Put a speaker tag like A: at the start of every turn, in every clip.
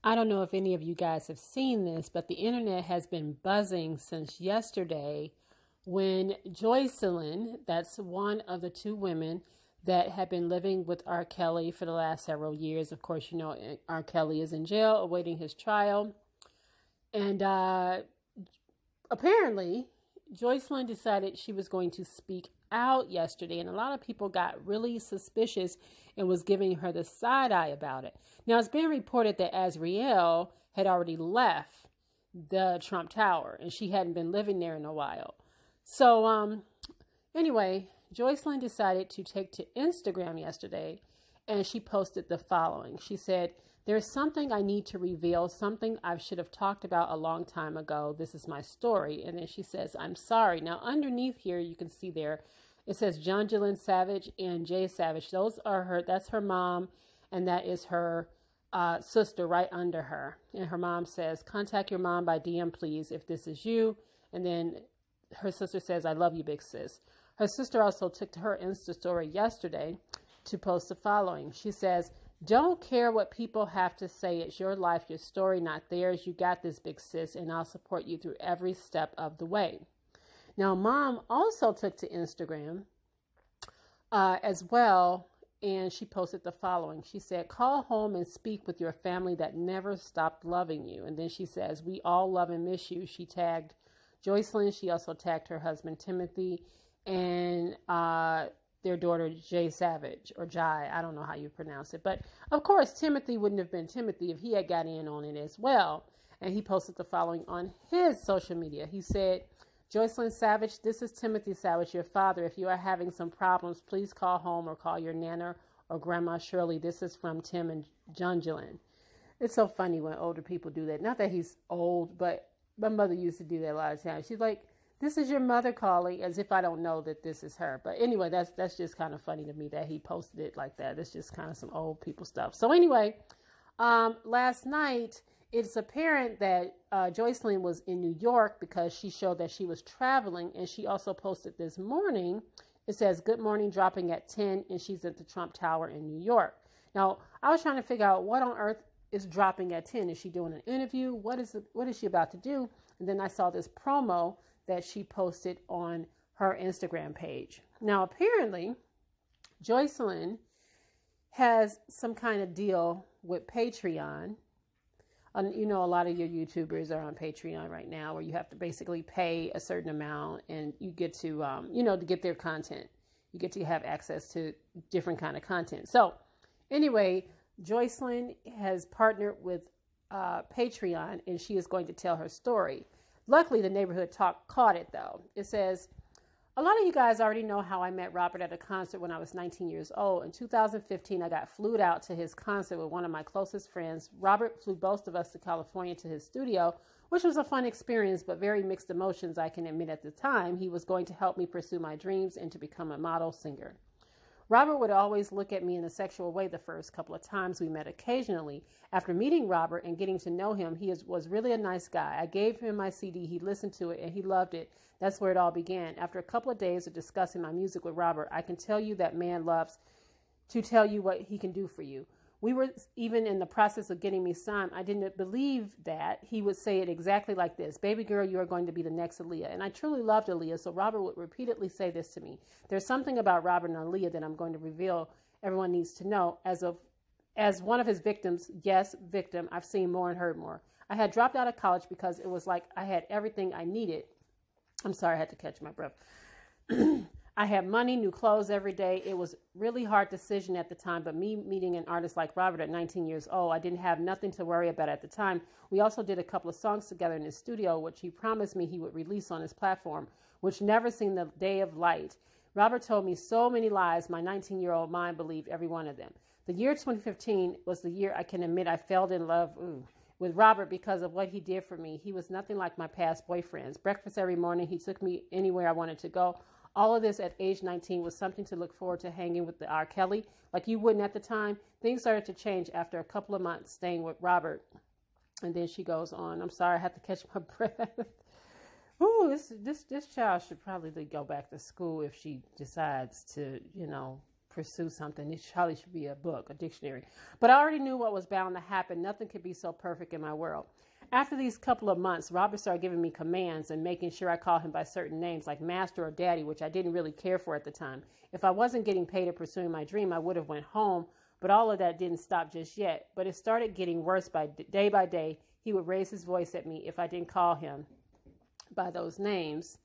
A: I don't know if any of you guys have seen this, but the internet has been buzzing since yesterday when Jocelyn, that's one of the two women that have been living with R. Kelly for the last several years. Of course, you know, R. Kelly is in jail awaiting his trial. And apparently, Jocelyn decided she was going to speak out yesterday, and a lot of people got really suspicious and was giving her the side eye about it. Now, it's been reported that Azriel had already left the Trump Tower, and she hadn't been living there in a while. So, anyway, Jocelyn decided to take to Instagram yesterday, and she posted the following. She said, "There's something I need to reveal, something I should have talked about a long time ago. This is my story." And then she says, "I'm sorry." Now, underneath here, you can see there, it says Jocelyn Savage and Jay Savage. Those are her, that's her mom, and that is her sister right under her. And her mom says, "Contact your mom by DM, please, if this is you." And then her sister says, "I love you, big sis." Her sister also took to her Insta story yesterday to post the following. She says, "Don't care what people have to say. It's your life, your story, not theirs. You got this, big sis, and I'll support you through every step of the way." Now, mom also took to Instagram as well, and she posted the following. She said, "Call home and speak with your family that never stopped loving you." And then she says, "We all love and miss you." She tagged Jocelyn. She also tagged her husband, Timothy, and their daughter, Jay Savage, or Jai. I don't know how you pronounce it. But, of course, Timothy wouldn't have been Timothy if he had got in on it as well. And he posted the following on his social media. He said, "Jocelyn Savage, this is Timothy Savage, your father. If you are having some problems, please call home or call your nana or grandma Shirley. This is from Tim and Jocelyn." It's so funny when older people do that. Not that he's old, but my mother used to do that a lot of times. She's like, "This is your mother calling," as if I don't know that this is her. But anyway, that's just kind of funny to me that he posted it like that. It's just kind of some old people stuff. So anyway, last night, it's apparent that Jocelyn was in New York because she showed that she was traveling. And she also posted this morning. It says, "Good morning, dropping at 10. And she's at the Trump Tower in New York. Now, I was trying to figure out what on earth is dropping at 10. Is she doing an interview? What is she about to do? And then I saw this promo that she posted on her Instagram page. Now, apparently, Jocelyn has some kind of deal with Patreon. You know, a lot of your YouTubers are on Patreon right now, where you have to basically pay a certain amount and you get to, to get their content. You get to have access to different kind of content. So anyway, Jocelyn has partnered with Patreon, and she is going to tell her story. Luckily, the neighborhood talk caught it, though. It says, "A lot of you guys already know how I met Robert at a concert when I was 19 years old. In 2015, I got flued out to his concert with one of my closest friends. Robert flew both of us to California to his studio, which was a fun experience, but very mixed emotions, I can admit at the time. He was going to help me pursue my dreams and to become a model singer. Robert would always look at me in a sexual way the first couple of times we met occasionally. After meeting Robert and getting to know him, he was really a nice guy. I gave him my CD, he listened to it, and he loved it. That's where it all began. After a couple of days of discussing my music with Robert, I can tell you that man loves to tell you what he can do for you. We were even in the process of getting me signed. I didn't believe that he would say it exactly like this: 'Baby girl, you are going to be the next Aaliyah.' And I truly loved Aaliyah, so Robert would repeatedly say this to me. There's something about Robert and Aaliyah that I'm going to reveal everyone needs to know. As one of his victims, yes, victim, I've seen more and heard more. I had dropped out of college because it was like I had everything I needed." I'm sorry, I had to catch my breath. "I had money, new clothes every day. It was really hard decision at the time, but me meeting an artist like Robert at 19 years old, I didn't have nothing to worry about at the time. We also did a couple of songs together in his studio, which he promised me he would release on his platform, which never seen the day of light. Robert told me so many lies, my 19-year-old mind believed every one of them. The year 2015 was the year I can admit I fell in love with Robert because of what he did for me. He was nothing like my past boyfriends. Breakfast every morning. He took me anywhere I wanted to go. All of this at age 19 was something to look forward to, hanging with the R. Kelly like you wouldn't at the time. Things started to change after a couple of months staying with Robert." And then she goes on. I'm sorry, I have to catch my breath. This child should probably go back to school if she decides to, pursue something. It probably should be a book, a dictionary. But I already knew what was bound to happen. Nothing could be so perfect in my world. After these couple of months, Robert started giving me commands and making sure I called him by certain names like master or daddy, which I didn't really care for at the time. If I wasn't getting paid or pursuing my dream, I would have went home, but all of that didn't stop just yet. But it started getting worse by day. He would raise his voice at me if I didn't call him by those names.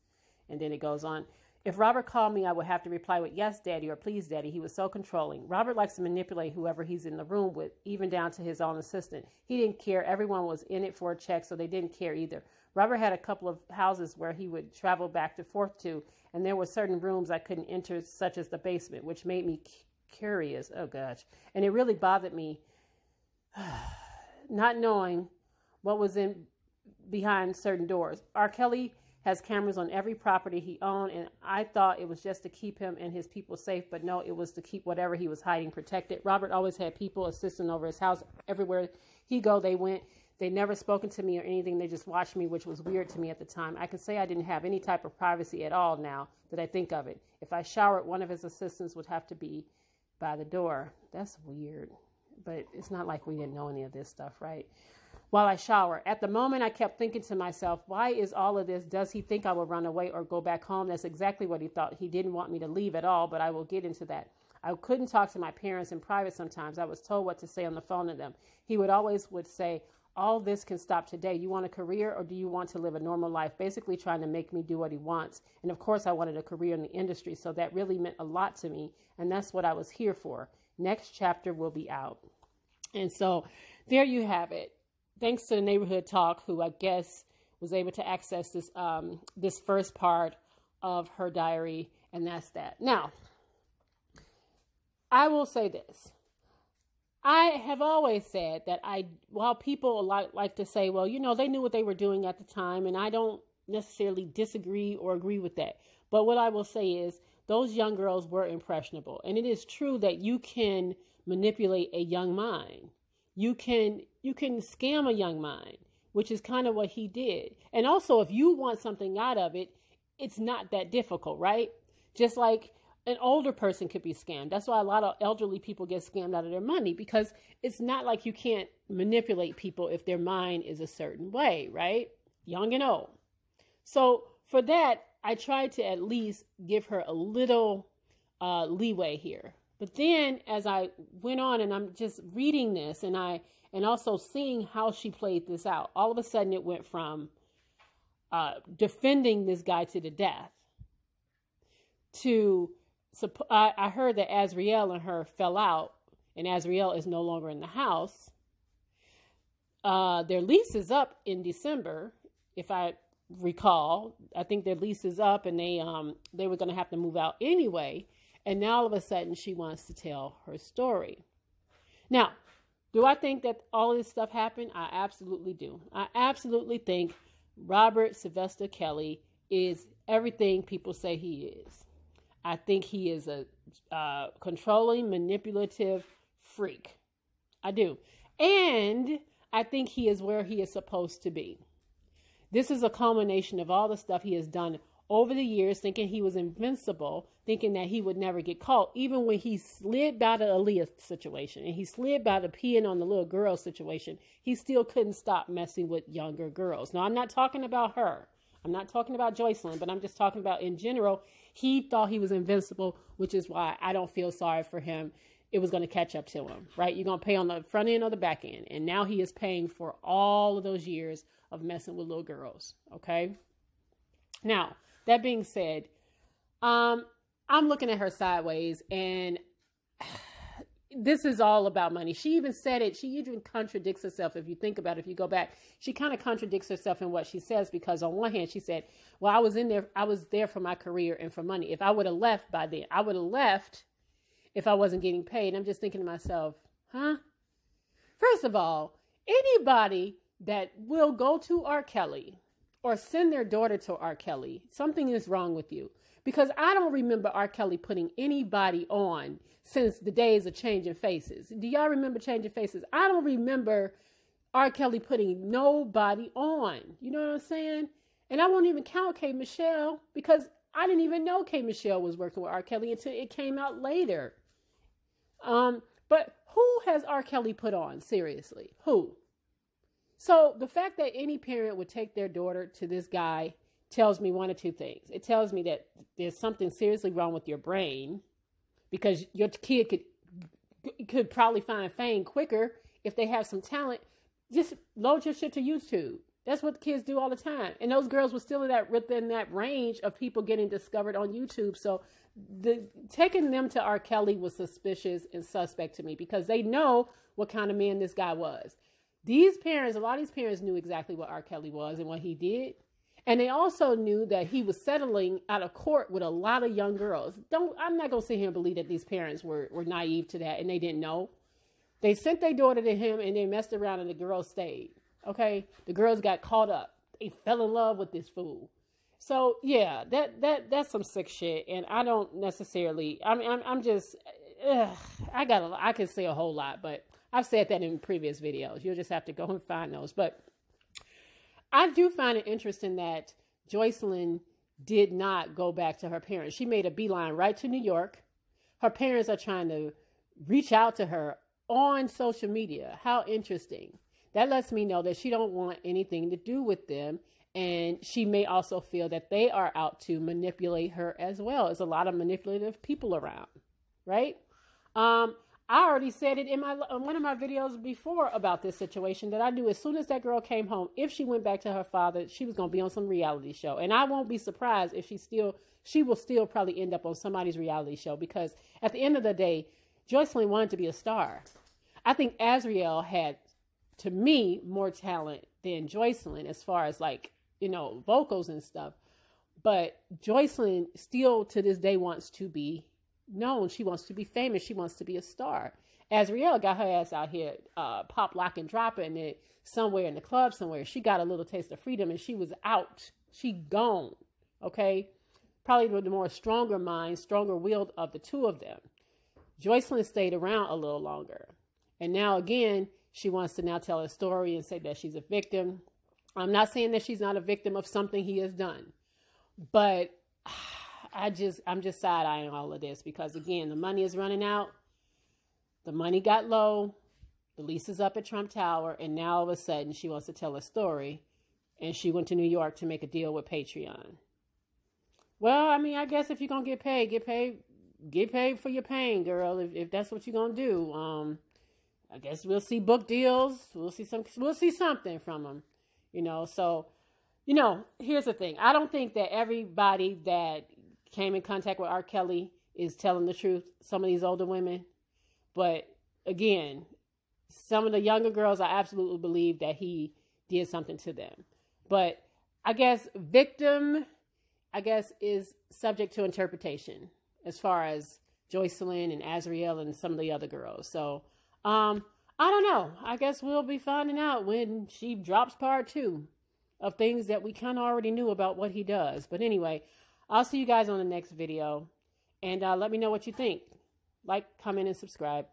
A: And then it goes on. If Robert called me, I would have to reply with yes, daddy, or please, daddy. He was so controlling. Robert likes to manipulate whoever he's in the room with, even down to his own assistant. He didn't care. Everyone was in it for a check, so they didn't care either. Robert had a couple of houses where he would travel back and forth to, and there were certain rooms I couldn't enter, such as the basement, which made me curious. Oh, gosh. And it really bothered me not knowing what was in behind certain doors. R. Kelly has cameras on every property he owned, and I thought it was just to keep him and his people safe, but no, it was to keep whatever he was hiding protected. Robert always had people assisting over his house. Everywhere he go, they went. They never spoken to me or anything. They just watched me, which was weird to me at the time. I can say I didn't have any type of privacy at all now that I think of it. If I showered, one of his assistants would have to be by the door. That's weird, but it's not like we didn't know any of this stuff, right? While I shower. At the moment, I kept thinking to myself, why is all of this? Does he think I will run away or go back home? That's exactly what he thought. He didn't want me to leave at all, but I will get into that. I couldn't talk to my parents in private sometimes. I was told what to say on the phone to them. He would say, all this can stop today. You want a career or do you want to live a normal life? Basically trying to make me do what he wants. And of course, I wanted a career in the industry, so that really meant a lot to me. And that's what I was here for. Next chapter will be out. And so there you have it. Thanks to the Neighborhood Talk, who I guess was able to access this this first part of her diary, and that's that. Now, I will say this. I have always said that while people like to say, well, you know, they knew what they were doing at the time, and I don't necessarily disagree or agree with that. But what I will say is those young girls were impressionable, and it is true that you can manipulate a young mind. You can scam a young mind, which is kind of what he did. And also, if you want something out of it, it's not that difficult, right? Just like an older person could be scammed. That's why a lot of elderly people get scammed out of their money, because it's not like you can't manipulate people if their mind is a certain way, right? Young and old. So for that, I tried to at least give her a little leeway here. But then as I went on and I'm just reading this and also seeing how she played this out, all of a sudden it went from defending this guy to the death to, I heard that Azriel and her fell out, and Azriel is no longer in the house. Their lease is up in December, if I recall. I think their lease is up, and they were going to have to move out anyway. And now all of a sudden she wants to tell her story. Now, do I think that all of this stuff happened? I absolutely do. I absolutely think Robert Sylvester Kelly is everything people say he is. I think he is a controlling, manipulative freak. I do. And I think he is where he is supposed to be. This is a culmination of all the stuff he has done over the years, thinking he was invincible, thinking that he would never get caught, even when he slid by the Aaliyah situation and he slid by the peeing on the little girl situation, he still couldn't stop messing with younger girls. Now, I'm not talking about her. I'm not talking about Jocelyn, but I'm just talking about in general. He thought he was invincible, which is why I don't feel sorry for him. It was going to catch up to him, right? You're going to pay on the front end or the back end. And now he is paying for all of those years of messing with little girls, okay? Now, that being said, I'm looking at her sideways, and this is all about money. She even said it. She even contradicts herself. If you think about it, if you go back, she kind of contradicts herself in what she says, because on one hand, she said, well, I was there for my career and for money. If I would have left by then, I would have left if I wasn't getting paid. I'm just thinking to myself, huh? First of all, anybody that will go to R. Kelly or send their daughter to R. Kelly, something is wrong with you. Because I don't remember R. Kelly putting anybody on since the days of Changing Faces. Do y'all remember Changing Faces? I don't remember R. Kelly putting nobody on. You know what I'm saying? And I won't even count K. Michelle, because I didn't even know K. Michelle was working with R. Kelly until it came out later. But who has R. Kelly put on? Seriously, who? So the fact that any parent would take their daughter to this guy tells me one of two things. It tells me that there's something seriously wrong with your brain, because your kid could probably find fame quicker if they have some talent. Just load your shit to YouTube. That's what kids do all the time. And those girls were still within that range of people getting discovered on YouTube. So taking them to R. Kelly was suspicious and suspect to me, because they know what kind of man this guy was. These parents, a lot of these parents knew exactly what R. Kelly was and what he did. And they also knew that he was settling out of court with a lot of young girls. I'm not going to sit here and believe that these parents were naive to that and they didn't know. They sent their daughter to him and they messed around and the girls stayed. Okay? The girls got caught up. They fell in love with this fool. So, yeah, that's some sick shit. And I don't necessarily, I'm just, I can say a whole lot, but I've said that in previous videos. You'll just have to go and find those. But I do find it interesting that Jocelyn did not go back to her parents. She made a beeline right to New York. Her parents are trying to reach out to her on social media. How interesting. That lets me know that she don't want anything to do with them. And she may also feel that they are out to manipulate her as well. There's a lot of manipulative people around, right? I already said it in one of my videos before about this situation, that I knew as soon as that girl came home, if she went back to her father, she was going to be on some reality show. And I won't be surprised if she will still probably end up on somebody's reality show, because at the end of the day, Jocelyn wanted to be a star. I think Azriel had, to me, more talent than Jocelyn as far as vocals and stuff. But Jocelyn still to this day wants to be known. She wants to be famous. She wants to be a star. Azriel got her ass out here pop, lock, and dropping it somewhere in the club somewhere. She got a little taste of freedom and she was out. She gone. Okay? Probably with the more stronger mind, stronger willed of the two of them. Jocelyn stayed around a little longer. And now again, she wants to now tell a story and say that she's a victim. I'm not saying that she's not a victim of something he has done. But I'm just side-eyeing all of this, because again, the money is running out. The money got low. The lease is up at Trump Tower. And now all of a sudden she wants to tell a story. And she went to New York to make a deal with Patreon. Well, I mean, I guess if you're going to get paid for your pain, girl. If that's what you're going to do. I guess we'll see book deals. We'll see something from them. So, here's the thing. I don't think that everybody that came in contact with R. Kelly is telling the truth. Some of these older women. But again, some of the younger girls, I absolutely believe that he did something to them. But I guess victim, is subject to interpretation as far as Jocelyn and Azriel and some of the other girls. So, I don't know. I guess we'll be finding out when she drops part 2 of things that we kind of already knew about what he does. But anyway, I'll see you guys on the next video. And let me know what you think. Like, comment, and subscribe.